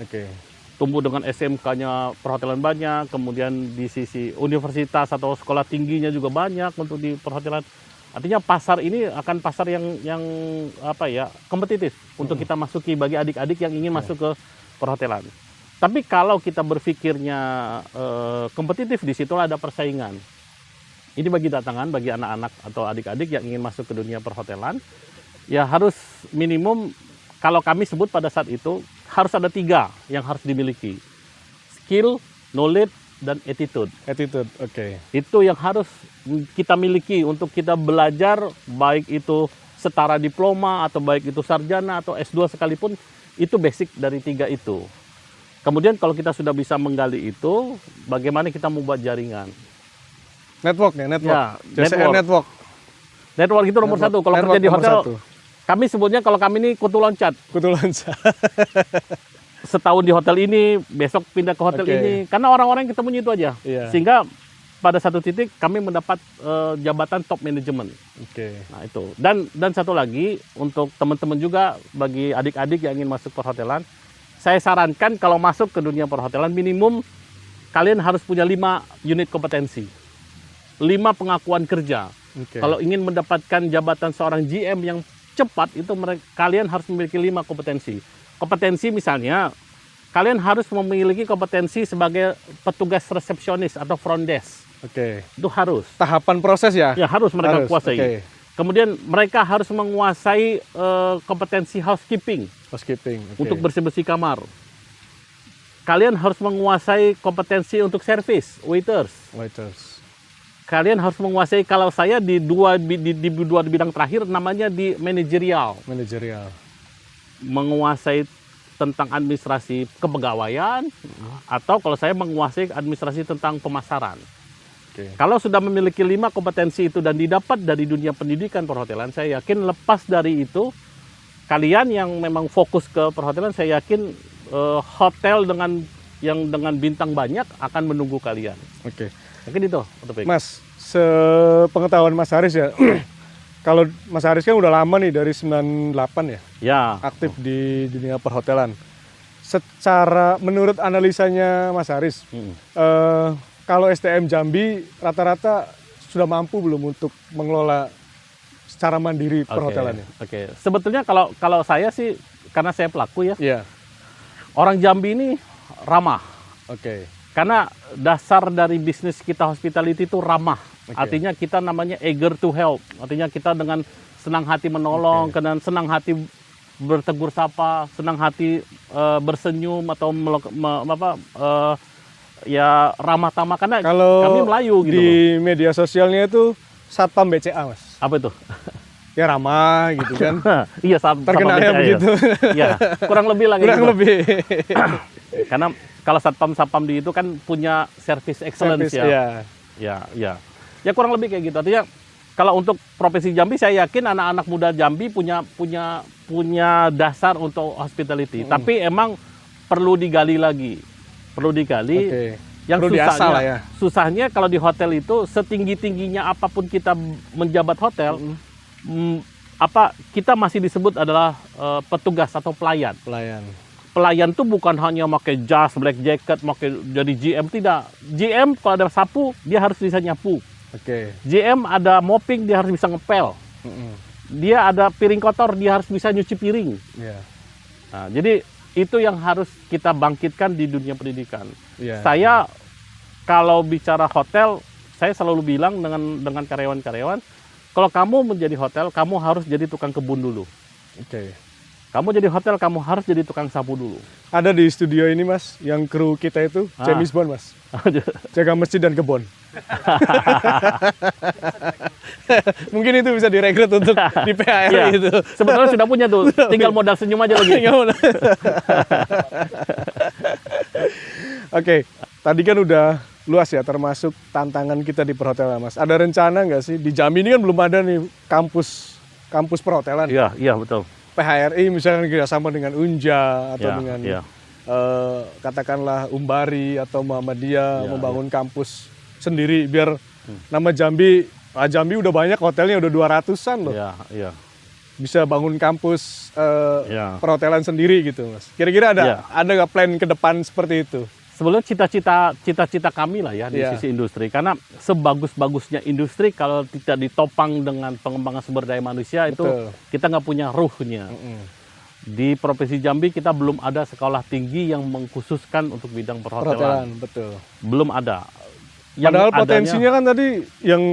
Tumbuh dengan SMK-nya perhotelan banyak, kemudian di sisi universitas atau sekolah tingginya juga banyak untuk di perhotelan. Artinya pasar ini akan pasar yang kompetitif untuk kita masuki bagi adik-adik yang ingin masuk ke perhotelan. Tapi kalau kita berpikirnya kompetitif, di situlah ada persaingan. Ini bagi datangan, bagi anak-anak atau adik-adik yang ingin masuk ke dunia perhotelan, ya harus minimum, kalau kami sebut pada saat itu, harus ada 3 yang harus dimiliki. Skill, knowledge, dan attitude. Itu yang harus kita miliki untuk kita belajar, baik itu setara diploma, atau baik itu sarjana, atau S2 sekalipun, itu basic dari 3 itu. Kemudian kalau kita sudah bisa menggali itu, bagaimana kita membuat jaringan. Network. Ya, network. Network itu nomor 1. Kalau kerja di hotel, kami sebutnya kalau kami ini kutu loncat. Setahun di hotel ini, besok pindah ke hotel ini. Karena orang-orang yang ketemunya itu aja. Sehingga pada satu titik kami mendapat jabatan top management. Nah itu. Dan satu lagi, untuk teman-teman juga, bagi adik-adik yang ingin masuk perhotelan, saya sarankan kalau masuk ke dunia perhotelan, minimum kalian harus punya 5 unit kompetensi. 5 pengakuan kerja. Kalau ingin mendapatkan jabatan seorang GM yang cepat, itu kalian harus memiliki 5 kompetensi. Kompetensi misalnya, kalian harus memiliki kompetensi sebagai petugas resepsionis atau front desk. Itu harus. Tahapan proses ya? Ya, harus mereka kuasai. Kemudian mereka harus menguasai kompetensi housekeeping. Untuk bersih-bersih kamar. Kalian harus menguasai kompetensi untuk service, waiters. Kalian harus menguasai, kalau saya di dua bidang terakhir, namanya di manajerial. Menguasai tentang administrasi kepegawaian, atau kalau saya menguasai administrasi tentang pemasaran. Kalau sudah memiliki 5 kompetensi itu dan didapat dari dunia pendidikan perhotelan, saya yakin lepas dari itu, kalian yang memang fokus ke perhotelan, saya yakin hotel dengan bintang banyak akan menunggu kalian. Mungkin itu, Mas, sepengetahuan Mas Haris ya, kalau Mas Haris kan udah lama nih, dari 98 ya, aktif di dunia perhotelan. Secara, menurut analisanya Mas Haris, kalau STM Jambi rata-rata sudah mampu belum untuk mengelola secara mandiri perhotelannya? Sebetulnya kalau saya sih, karena saya pelaku ya, orang Jambi ini ramah. Karena dasar dari bisnis kita hospitality itu ramah. Artinya kita namanya eager to help. Artinya kita dengan senang hati menolong, dengan senang hati bertegur sapa, senang hati bersenyum atau ya ramah tamah, karena kalau kami Melayu gitu. Di media sosialnya itu Satpam BCA, Mas. Apa itu? Ya ramah gitu kan. Iya, terkenalnya begitu. Ya, kurang lebih lagi. Kurang lebih. Karena kalau satpam di itu kan punya service excellence ya. Ya kurang lebih kayak gitu. Artinya kalau untuk Provinsi Jambi saya yakin anak-anak muda Jambi punya dasar untuk hospitality. Tapi emang perlu digali lagi. Perlu digali. Oke. Yang Perlu diasah lah ya. susahnya kalau di hotel itu setinggi-tingginya apapun kita menjabat hotel, kita masih disebut adalah petugas atau pelayan. Pelayan tuh bukan hanya pakai jas, black jacket, pakai jadi GM, tidak. GM kalau ada sapu dia harus bisa nyapu. Oke. GM ada mopping dia harus bisa ngepel. Dia ada piring kotor dia harus bisa nyuci piring. Iya. Nah, jadi itu yang harus kita bangkitkan di dunia pendidikan. Iya. Saya kalau bicara hotel, saya selalu bilang dengan karyawan-karyawan, kalau kamu menjadi hotel, kamu harus jadi tukang kebun dulu. Oke. Kamu jadi hotel, kamu harus jadi tukang sapu dulu. Ada di studio ini Mas, yang kru kita itu James Bond Mas. Jaga masjid dan kebun. Mungkin itu bisa direkrut untuk di PHRI Iya, itu. sebetulnya sudah punya tuh, tinggal modal senyum aja lagi. Oke, tadi kan udah luas ya, termasuk tantangan kita di perhotelan Mas. Ada rencana nggak sih, di Jambi ini kan belum ada nih kampus perhotelan. Iya betul. PHRI misalnya kerjasama dengan Unja atau Ya, dengan ya. katakanlah Umbari atau Muhammadiyah membangun kampus sendiri biar nama Jambi, Jambi udah banyak hotelnya, udah 200-an loh. Iya. Bisa bangun kampus Ya. perhotelan sendiri gitu Mas. Kira-kira ada nggak plan ke depan seperti itu? Sebelumnya cita-cita kami lah ya di Iya. sisi industri, karena sebagus-bagusnya industri kalau tidak ditopang dengan pengembangan sumber daya manusia itu Betul. kita nggak punya ruhnya. Di Provinsi Jambi kita belum ada sekolah tinggi yang mengkhususkan untuk bidang perhotelan. Betul. Belum ada. Padahal adanya- potensinya kan tadi yang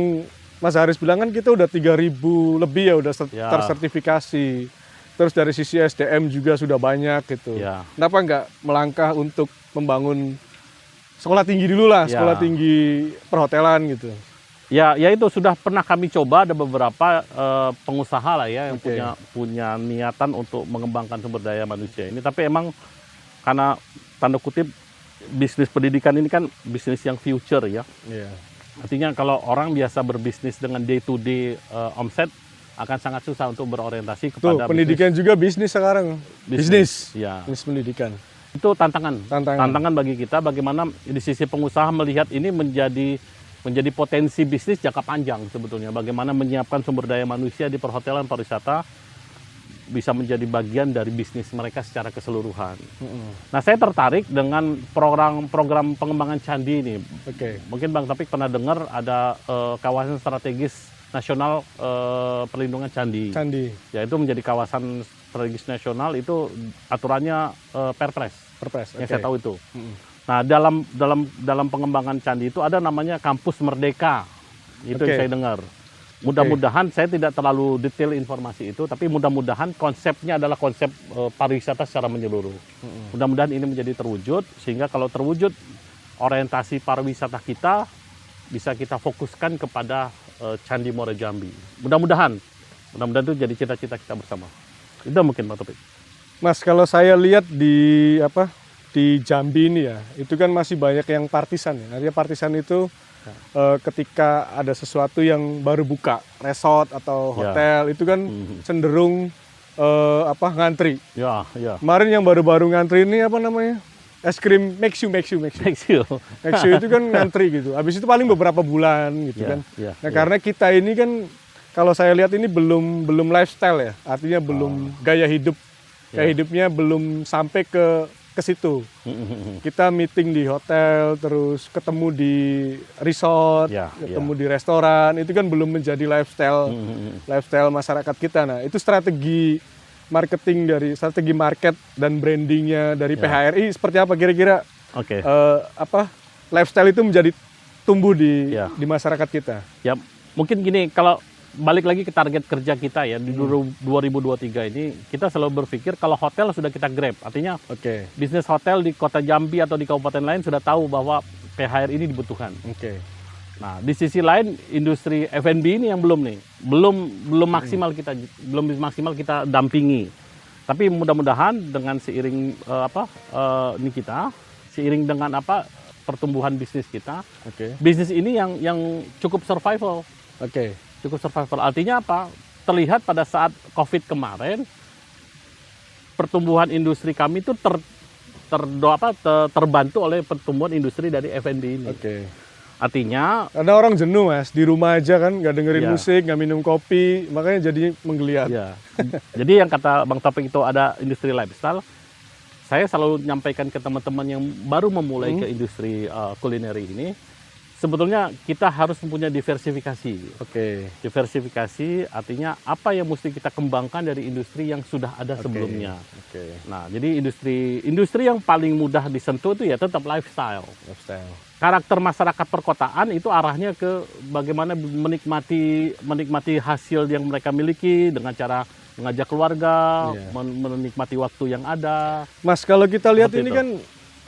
Mas Haris bilang kan kita udah 3.000 lebih ya udah Ya. tersertifikasi. Terus dari sisi SDM juga sudah banyak gitu. Ya. Kenapa nggak melangkah untuk membangun sekolah tinggi dulu lah, Ya. sekolah tinggi perhotelan gitu. Ya itu sudah pernah kami coba, ada beberapa pengusaha lah ya yang Oke. punya niatan untuk mengembangkan sumber daya manusia ini. Tapi emang karena tanda kutip bisnis pendidikan ini kan bisnis yang future ya. Iya. Artinya kalau orang biasa berbisnis dengan day to day omset akan sangat susah untuk berorientasi Tuh, kepada pendidikan juga bisnis sekarang. Bisnis. Ya. Bisnis pendidikan. Itu tantangan. Tantangan. Tantangan bagi kita bagaimana di sisi pengusaha melihat ini menjadi potensi bisnis jangka panjang sebetulnya. Bagaimana menyiapkan sumber daya manusia di perhotelan pariwisata bisa menjadi bagian dari bisnis mereka secara keseluruhan. Nah, saya tertarik dengan program pengembangan candi ini. Oke. Mungkin Bang Taufik pernah dengar ada kawasan strategis nasional perlindungan candi. Candi. Yaitu menjadi kawasan strategis nasional itu aturannya Perpres. Perpres. Yang oke. saya tahu itu. Nah, dalam pengembangan candi itu ada namanya kampus merdeka. Itu Oke. yang saya dengar. Mudah-mudahan saya tidak terlalu detail informasi itu, tapi mudah-mudahan konsepnya adalah konsep pariwisata secara menyeluruh. Mudah-mudahan ini menjadi terwujud, sehingga kalau terwujud orientasi pariwisata kita bisa kita fokuskan kepada Candi Muara Jambi. Mudah-mudahan itu jadi cita-cita kita bersama. Itu mungkin Pak Topik. Mas, kalau saya lihat di Jambi ini ya, itu kan masih banyak yang partisan ya. Artinya partisan itu ketika ada sesuatu yang baru buka, resort atau hotel, itu kan cenderung ngantri. Ya. Kemarin yang baru-baru ngantri ini apa namanya? Es krim Mexu. Mexu. Mexu itu kan ngantri gitu. Habis itu paling beberapa bulan gitu kan. Nah, karena kita ini kan kalau saya lihat ini belum lifestyle ya. Artinya belum gaya hidup. Gaya hidupnya belum sampai ke situ. Kita meeting di hotel, terus ketemu di resort, ketemu di restoran, itu kan belum menjadi lifestyle masyarakat kita. Nah, itu strategi market dan brandingnya dari PHRI seperti apa kira-kira? Oke. Lifestyle itu menjadi tumbuh di masyarakat kita. Ya, mungkin gini, kalau balik lagi ke target kerja kita ya di 2023 ini, kita selalu berpikir kalau hotel sudah kita grab, artinya bisnis hotel di kota Jambi atau di kabupaten lain sudah tahu bahwa PHRI ini dibutuhkan. Nah, di sisi lain industri F&B ini yang belum maksimal kita dampingi. Tapi mudah-mudahan dengan seiring seiring dengan pertumbuhan bisnis kita, bisnis ini yang cukup survival. cukup survival. Artinya apa? Terlihat pada saat COVID kemarin, pertumbuhan industri kami itu terbantu oleh pertumbuhan industri dari F&B ini. Oke. Artinya, Ada orang jenuh Mas, di rumah aja kan, nggak dengerin Iya. musik, nggak minum kopi, makanya jadi menggeliat. ya. Jadi yang kata Bang Topik itu ada industri lifestyle. Saya selalu nyampaikan ke teman-teman yang baru memulai ke industri kulineri ini, sebetulnya kita harus mempunyai diversifikasi. Oke. Diversifikasi artinya apa yang mesti kita kembangkan dari industri yang sudah ada sebelumnya. Oke. Nah, jadi industri yang paling mudah disentuh itu ya tetap lifestyle. Lifestyle. Karakter masyarakat perkotaan itu arahnya ke bagaimana menikmati hasil yang mereka miliki dengan cara mengajak keluarga, Iya. menikmati waktu yang ada. Mas, kalau kita lihat Seperti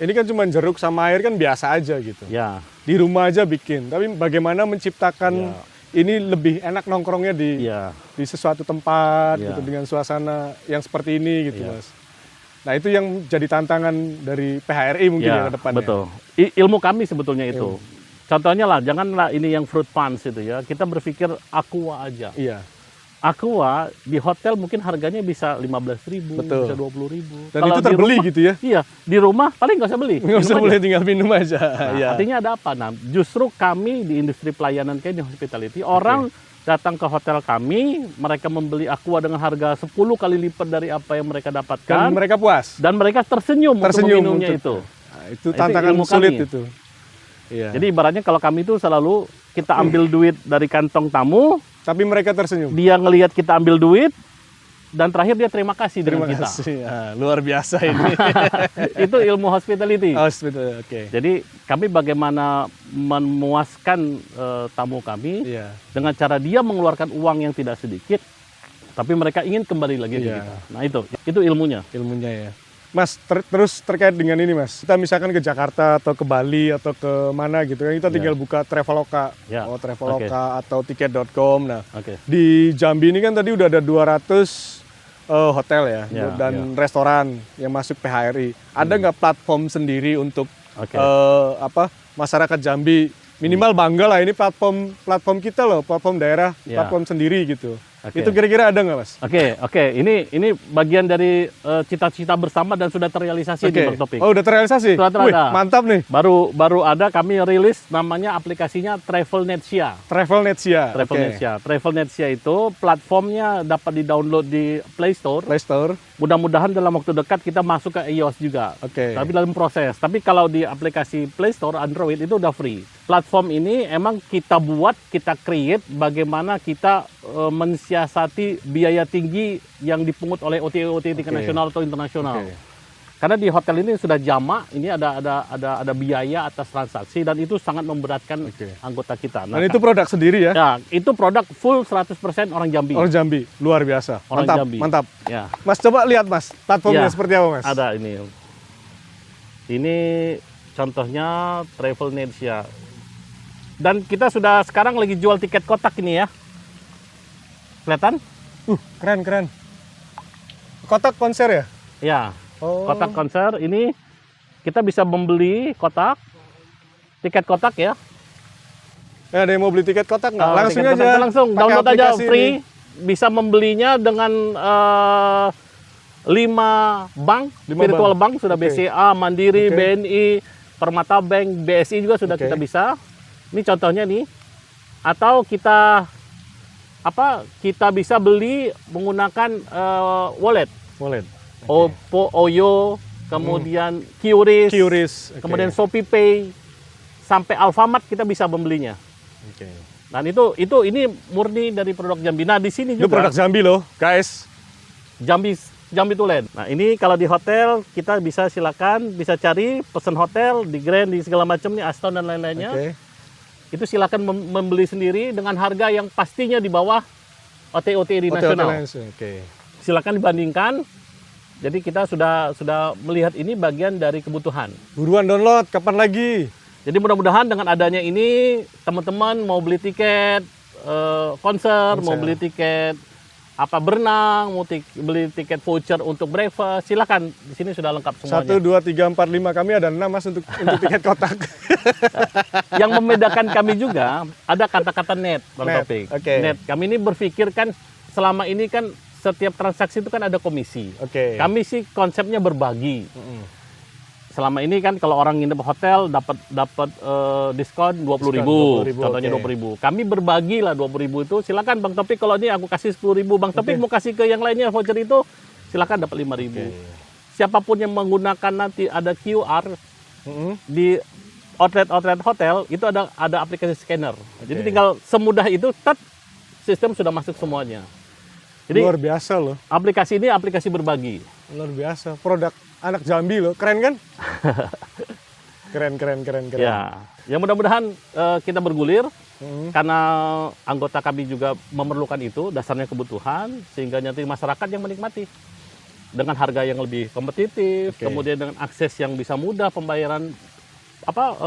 ini kan cuma jeruk sama air kan biasa aja gitu. Ya, Di rumah aja bikin, tapi bagaimana menciptakan ini lebih enak nongkrongnya di ya. sesuatu tempat Iya. gitu dengan suasana yang seperti ini gitu, Iya. Mas. Nah, itu yang jadi tantangan dari PHRI mungkin ya ke depannya. betul. Ilmu kami sebetulnya itu. Contohnya lah, janganlah ini yang fruit punch itu ya. Kita berpikir aqua aja. Iya. Aqua di hotel mungkin harganya bisa 15.000, Betul. bisa 20.000. Dan itu terbeli gitu ya. Iya, di rumah paling nggak usah beli. Nggak usah minum boleh aja. tinggal minum aja. Nah, Iya. artinya ada apa? Nah, justru kami di industri pelayanan kayak di hospitality, orang datang ke hotel kami, mereka membeli aqua dengan harga 10 kali lipat dari apa yang mereka Dan dapatkan, mereka puas. dan mereka tersenyum untuk meminumnya itu. Nah, itu Nah, tantangan ilmu sulit kami. itu. Iya. Jadi ibaratnya kalau kami itu selalu kita ambil duit dari kantong tamu, Tapi mereka tersenyum. dia ngelihat kita ambil duit, dan terakhir dia terima kasih Terima dengan kita. kasih. Ah, luar biasa ini. Itu ilmu hospitality. Hospital, oke. Jadi kami bagaimana memuaskan tamu kami Iya. dengan cara dia mengeluarkan uang yang tidak sedikit, tapi mereka ingin kembali lagi ke Iya. kita. Nah itu ilmunya. Ilmunya ya. Mas, terus terkait dengan ini Mas, kita misalkan ke Jakarta atau ke Bali atau ke mana gitu kan, kita tinggal buka Traveloka, Ya. Traveloka atau tiket.com. Nah, Oke. di Jambi ini kan tadi udah ada 200 hotel ya, Ya, dan restoran yang masuk PHRI. Ada nggak platform sendiri untuk Oke. masyarakat Jambi minimal bangga lah ini platform kita loh, platform daerah, Ya. platform sendiri gitu. Oke. Itu kira-kira ada nggak Mas? Oke. Ini bagian dari cita-cita bersama dan sudah terrealisasi di Bang Topik. Oh, udah terrealisasi? Sudah Wih, ada. mantap nih. Baru ada kami rilis namanya aplikasinya Travelnetia. Travelnetia. Travelnetia itu platformnya dapat di-download di Play Store. Play Store. Mudah-mudahan dalam waktu dekat kita masuk ke iOS juga. Oke. Tapi dalam proses. Tapi kalau di aplikasi Play Store Android itu udah free. Platform ini emang kita buat, kita create bagaimana kita mensiasati biaya tinggi yang dipungut oleh OTA nasional atau internasional. Oke. Karena di hotel ini sudah jamak, ini ada biaya atas transaksi dan itu sangat memberatkan anggota kita. Nah, Dan itu produk sendiri ya? ya, itu produk full 100% orang Jambi. Orang Jambi, luar biasa. Orang Mantap, Jambi. mantap. Ya. Mas coba lihat Mas, platformnya Ya, seperti apa Mas? Ada ini. Ini contohnya Travelnetia. Dan kita sudah sekarang lagi jual tiket kotak ini ya. Kelihatan? Keren. Kotak konser ya? Ya. Oh. Kotak konser ini kita bisa membeli kotak, tiket kotak ya. Ya, ada yang mau beli tiket kotak nggak? Langsung Tiket aja. kotak langsung pakai download aja aplikasi free. ini. Bisa membelinya dengan 5 bank, 5 virtual bank. bank sudah Oke. BCA, Mandiri, Oke. BNI, Permata Bank, BSI juga sudah Oke. kita bisa. Ini contohnya nih. Atau kita bisa beli menggunakan wallet. Wallet. Oppo, Oyo, kemudian QRIS, QRIS. Oke. kemudian ShopeePay, sampai Alfamart kita bisa membelinya. Oke. Dan ini murni dari produk Jambi. Nah di sini Itu juga produk Jambi loh, guys. Jambi Tulen. Nah ini kalau di hotel kita bisa silakan bisa cari pesan hotel di Grand di segala macam nih Aston dan lain-lainnya. Oke. Itu silakan membeli sendiri dengan harga yang pastinya di bawah OTA di nasional. Oke. Silakan dibandingkan. Jadi kita sudah melihat ini bagian dari kebutuhan. Buruan download, kapan lagi? Jadi mudah-mudahan dengan adanya ini teman-teman mau beli tiket konser, mau beli tiket berenang, mau beli tiket voucher untuk breakfast, silakan. Di sini sudah lengkap semuanya. 1, 2, 3, 4, 5 kami ada 6 Mas untuk tiket kotak. Yang membedakan kami juga ada kata-kata net, Bang Net, Taufik. oke. Net. Kami ini berpikir kan selama ini kan setiap transaksi itu kan ada komisi. Oke. Kami sih konsepnya berbagi. Selama ini kan kalau orang nginep hotel dapat diskon 20.000, 20.000, contohnya oke. 20.000. Kami berbagi lah 20.000 itu. Silakan Bang Topik, kalau ini aku kasih 10.000, Bang Topik mau kasih ke yang lainnya voucher itu, silakan dapat 5.000. Siapapun yang menggunakan nanti ada QR di outlet hotel itu ada aplikasi scanner. Jadi tinggal semudah itu, sistem sudah masuk semuanya. Jadi Luar biasa loh. aplikasi ini aplikasi berbagi. Luar biasa. Produk anak Jambi loh. Keren kan? Keren. Ya mudah-mudahan kita bergulir karena anggota kami juga memerlukan itu, dasarnya kebutuhan, sehingga nanti masyarakat yang menikmati dengan harga yang lebih kompetitif, kemudian dengan akses yang bisa mudah, pembayaran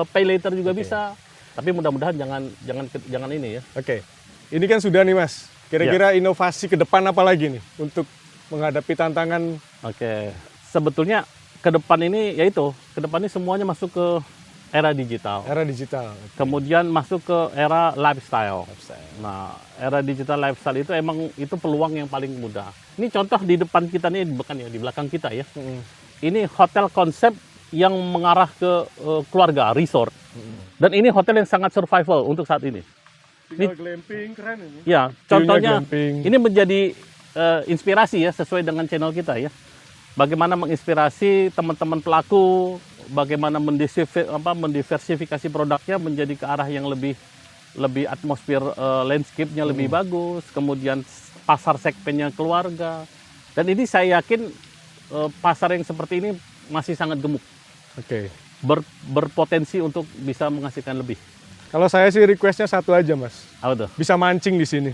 pay later juga bisa. Tapi mudah-mudahan jangan ini ya. Oke. Ini kan sudah nih Mas. Kira-kira inovasi ke depan apa lagi nih untuk menghadapi tantangan? Oke. Sebetulnya ke depan ini yaitu ke depan ini semuanya masuk ke era digital. Era digital. Kemudian masuk ke era lifestyle. Nah, era digital lifestyle itu emang itu peluang yang paling mudah. Ini contoh di depan kita nih, bukan ya, di belakang kita ya. Ini hotel konsep yang mengarah ke keluarga, resort. Dan ini hotel yang sangat survival untuk saat ini. Tinggal glamping, keren ini. Ya, View-nya contohnya glamping. ini menjadi inspirasi ya, sesuai dengan channel kita ya. Bagaimana menginspirasi teman-teman pelaku, bagaimana mendiversifikasi produknya menjadi ke arah yang lebih atmosfer landscape-nya lebih bagus, kemudian pasar segmennya keluarga. Dan ini saya yakin pasar yang seperti ini masih sangat gemuk. Oke. Berpotensi untuk bisa menghasilkan lebih. Kalau saya sih requestnya satu aja Mas. Apa tuh? Bisa mancing di sini.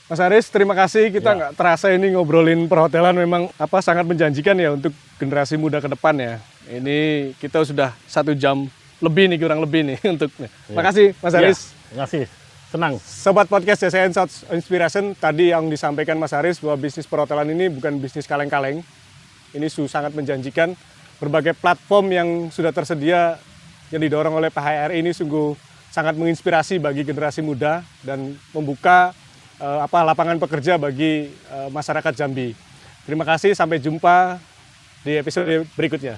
Mas Aris, terima kasih. Kita nggak terasa ini ngobrolin perhotelan memang sangat menjanjikan ya untuk generasi muda ke depan ya. Ini kita sudah 1 jam lebih nih, kurang lebih nih untuknya. Makasih Mas Aris. Terima kasih. Senang. Sobat Podcast JCN South Inspiration, tadi yang disampaikan Mas Aris bahwa bisnis perhotelan ini bukan bisnis kaleng-kaleng. Ini sangat menjanjikan. Berbagai platform yang sudah tersedia yang didorong oleh PHRI ini sungguh sangat menginspirasi bagi generasi muda dan membuka lapangan pekerja bagi masyarakat Jambi. Terima kasih, sampai jumpa di episode berikutnya.